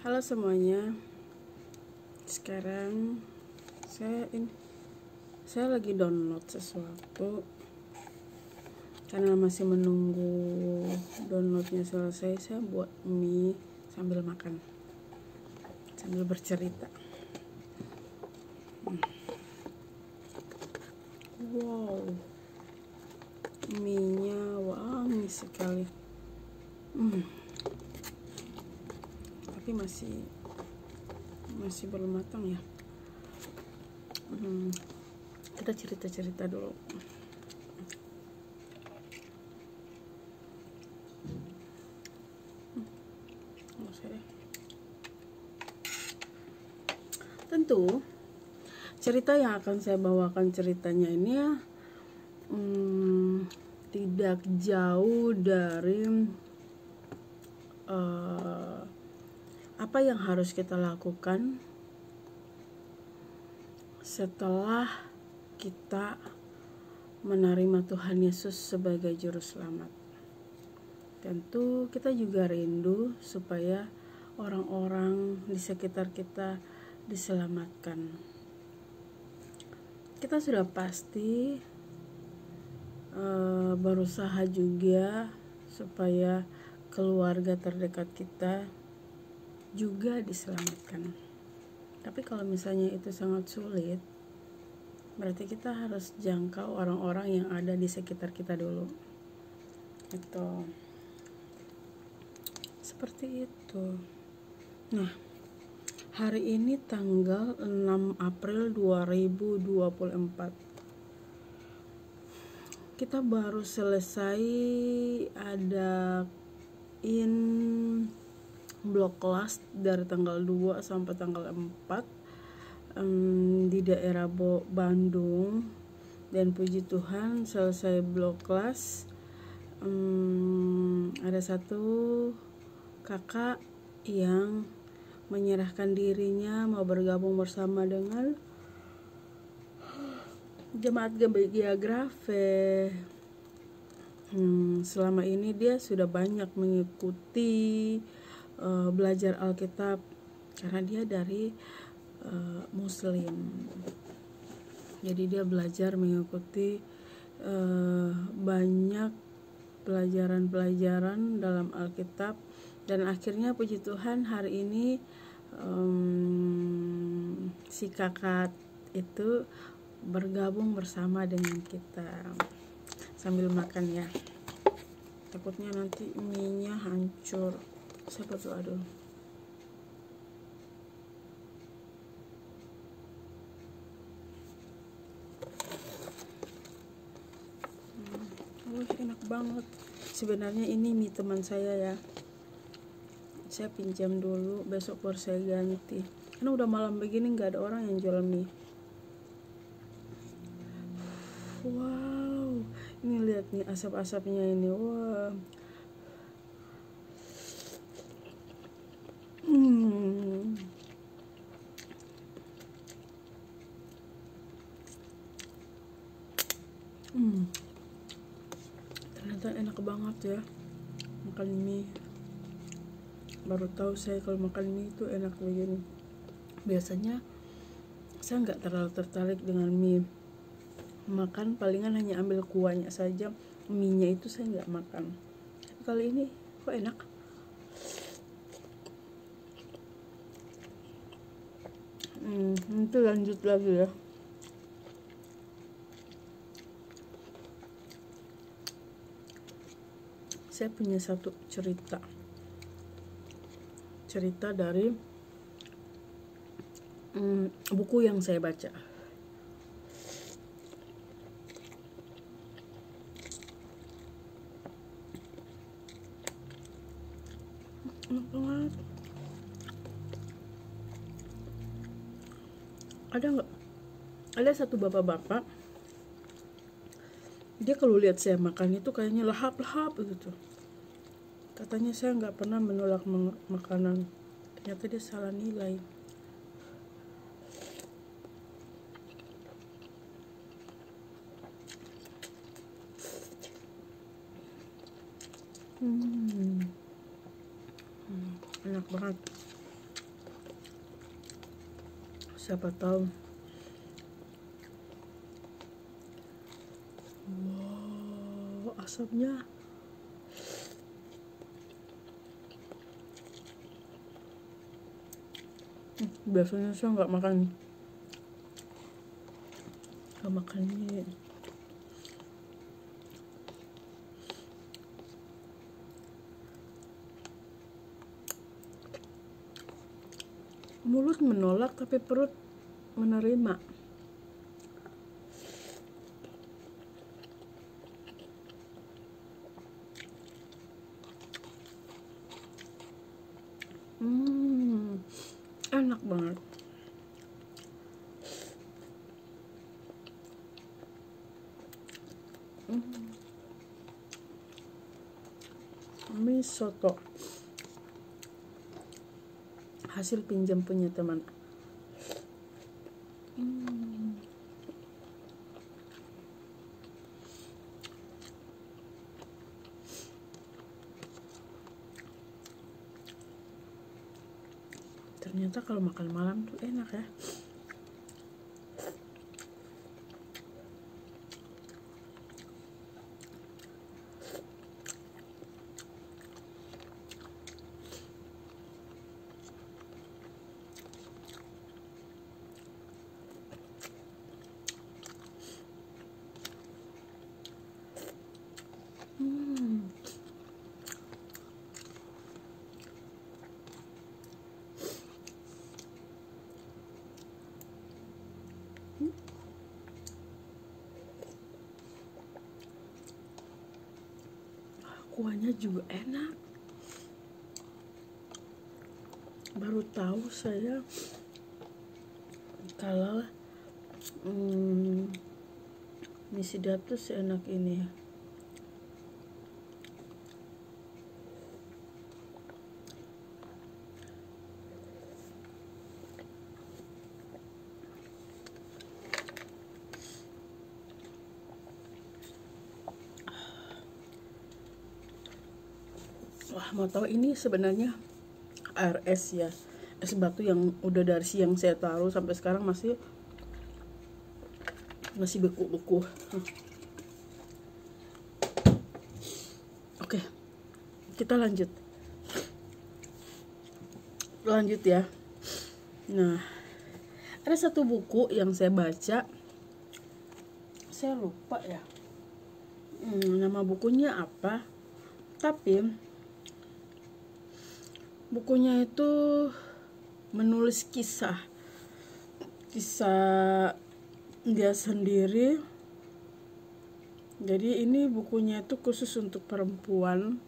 Halo semuanya. Sekarang saya lagi download sesuatu karena masih menunggu downloadnya selesai. Saya buat mie sambil makan, sambil bercerita. Wow, mie-nya wangi sekali. Tapi masih belum matang ya. Kita cerita-cerita dulu. Tentu cerita yang akan saya bawakan ceritanya ini ya tidak jauh dari apa yang harus kita lakukan setelah kita menerima Tuhan Yesus sebagai juru selamat. Tentu kita juga rindu supaya orang-orang di sekitar kita diselamatkan. Kita sudah pasti berusaha juga supaya keluarga terdekat kita juga diselamatkan. Tapi kalau misalnya itu sangat sulit, berarti kita harus jangkau orang-orang yang ada di sekitar kita dulu. Itu seperti itu. Nah, hari ini tanggal 6 April 2024. Kita baru selesai adain blog kelas dari tanggal 2 sampai tanggal 4 di daerah Bandung, dan puji Tuhan selesai blog kelas. Ada satu kakak yang menyerahkan dirinya mau bergabung bersama dengan Jemaat Gereja Grace. Selama ini dia sudah banyak mengikuti belajar Alkitab karena dia dari Muslim. Jadi dia belajar mengikuti banyak pelajaran-pelajaran dalam Alkitab, dan akhirnya puji Tuhan hari ini si kakak itu bergabung bersama dengan kita sambil makan ya. Takutnya nanti mie-nya hancur. Saya berdoa dulu. Enak banget. Sebenarnya ini mie teman saya ya. Saya pinjam dulu, besok baru saya ganti. Karena udah malam begini nggak ada orang yang jual mie. Wow, ini lihat nih asap-asapnya ini. Wow. Ternyata enak banget ya makan mie. Baru tahu saya kalau makan mie itu enak begini. Biasanya saya nggak terlalu tertarik dengan mie. Makan palingan hanya ambil kuahnya saja, mie-nya itu saya nggak makan. Tapi kali ini kok enak. Itu lanjut lagi ya. Saya punya satu cerita dari buku yang saya baca. Enak banget. Ada satu bapak-bapak, dia kalau lihat saya makan itu kayaknya lahap-lahap gitu. Katanya saya nggak pernah menolak makanan. Ternyata dia salah nilai. Enak banget. Siapa tahu. Wow, asapnya. Biasanya saya nggak makan mie. Mulut menolak tapi perut menerima. Enak banget. Mie soto hasil pinjam punya teman. Ternyata kalau makan malam tuh enak ya. Kuahnya juga enak. Baru tahu saya kalau mie sedap tuh seenak ini. Wah, mau tahu ini sebenarnya air es ya, es batu yang udah dari siang saya taruh sampai sekarang masih beku-beku. Oke, kita lanjut ya. Nah, ada satu buku yang saya baca, saya lupa ya nama bukunya apa, tapi bukunya itu menulis kisah dia sendiri. Jadi ini bukunya itu khusus untuk perempuan,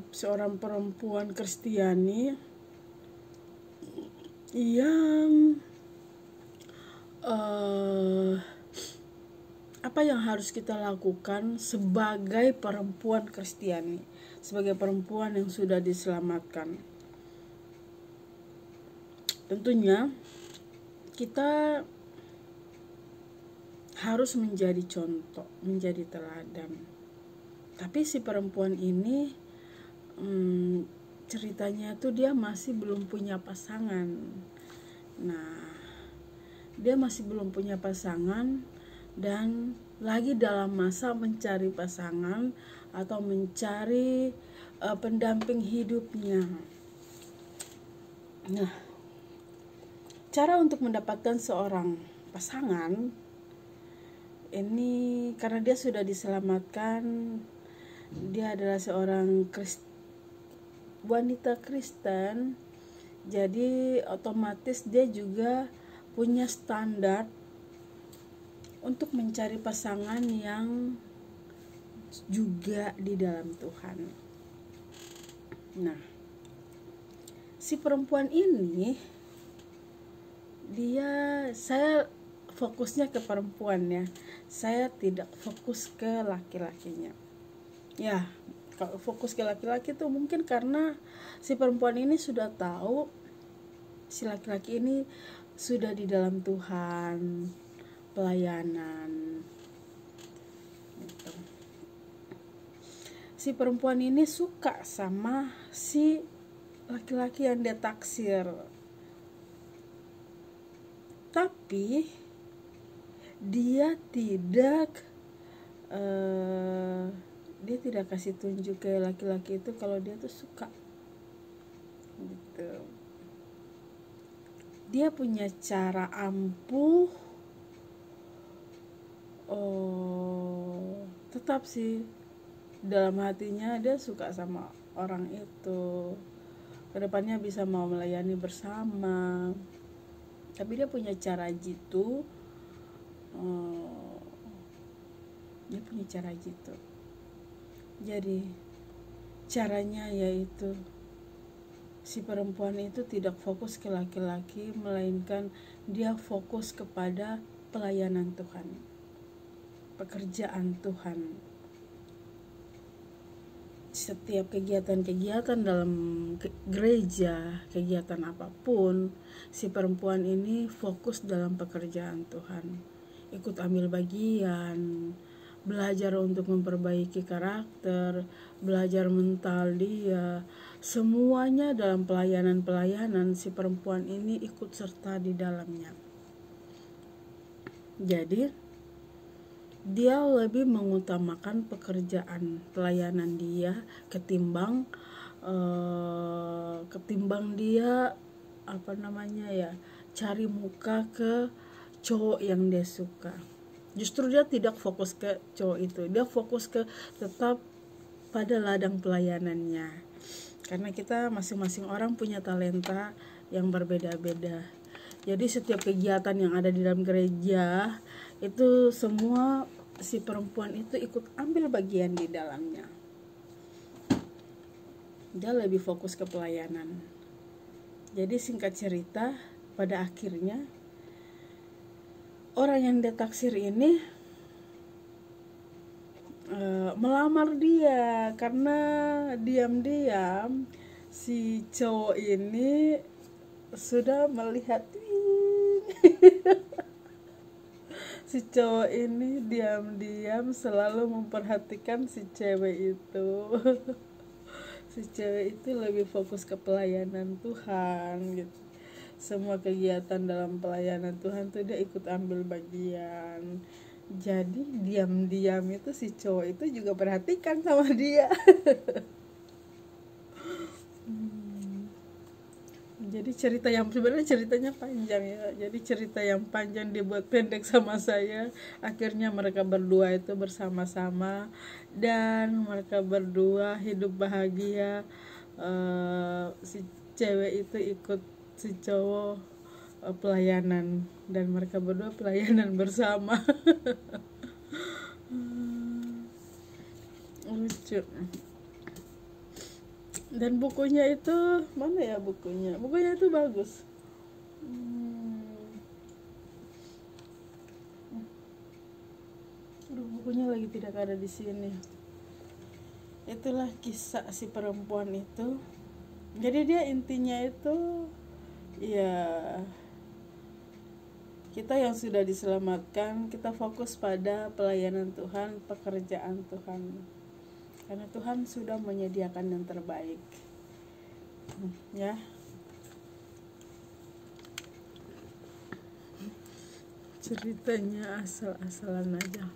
seorang perempuan Kristiani yang apa yang harus kita lakukan sebagai perempuan Kristiani, sebagai perempuan yang sudah diselamatkan. Tentunya kita harus menjadi contoh, menjadi teladan. Tapi si perempuan ini ceritanya tuh dia masih belum punya pasangan. Nah, dia masih belum punya pasangan dan lagi dalam masa mencari pasangan atau mencari pendamping hidupnya. Nah, cara untuk mendapatkan seorang pasangan ini karena dia sudah diselamatkan, dia adalah seorang wanita Kristen, jadi otomatis dia juga punya standar untuk mencari pasangan yang juga di dalam Tuhan. Nah, si perempuan ini saya fokusnya ke perempuan ya, saya tidak fokus ke laki-lakinya ya. Kalau fokus ke laki-laki tuh mungkin karena si perempuan ini sudah tahu si laki-laki ini sudah di dalam Tuhan, pelayanan gitu. Si perempuan ini suka sama si laki-laki yang dia taksir. Tapi dia tidak kasih tunjuk ke laki-laki itu kalau dia tuh suka gitu. Dia punya cara ampuh, tetap sih dalam hatinya dia suka sama orang itu, kedepannya bisa mau melayani bersama, tapi dia punya cara gitu. Jadi caranya yaitu si perempuan itu tidak fokus ke laki-laki, melainkan dia fokus kepada pelayanan Tuhan, pekerjaan Tuhan. Setiap kegiatan-kegiatan dalam gereja, kegiatan apapun, si perempuan ini fokus dalam pekerjaan Tuhan, ikut ambil bagian, belajar untuk memperbaiki karakter, belajar mental dia, semuanya dalam pelayanan si perempuan ini ikut serta di dalamnya. Dia lebih mengutamakan pekerjaan pelayanan dia ketimbang dia cari muka ke cowok yang dia suka. Justru dia tidak fokus ke cowok itu, dia fokus ke tetap pada ladang pelayanannya. Karena kita masing-masing orang punya talenta yang berbeda-beda. Jadi setiap kegiatan yang ada di dalam gereja itu semua si perempuan itu ikut ambil bagian di dalamnya. Dia lebih fokus ke pelayanan. Jadi singkat cerita, pada akhirnya orang yang dia taksir ini melamar dia, karena diam-diam si cowok ini sudah melihat si cowok ini diam-diam selalu memperhatikan si cewek itu. Si cewek itu lebih fokus ke pelayanan Tuhan gitu. Semua kegiatan dalam pelayanan Tuhan tuh dia ikut ambil bagian. Jadi diam-diam itu si cowok itu juga perhatikan sama dia. Jadi sebenarnya ceritanya panjang ya. Jadi cerita yang panjang dibuat pendek sama saya. Akhirnya mereka berdua itu bersama-sama dan mereka berdua hidup bahagia. Si cewek itu ikut si cowok pelayanan dan mereka berdua pelayanan bersama. Lucu. Dan bukunya itu mana ya bukunya itu bagus. Bukunya lagi tidak ada di sini. Itulah kisah si perempuan itu. Jadi dia intinya itu ya, kita yang sudah diselamatkan, kita fokus pada pelayanan Tuhan, pekerjaan Tuhan. Karena Tuhan sudah menyediakan yang terbaik. Ya. Ceritanya asal-asalan aja.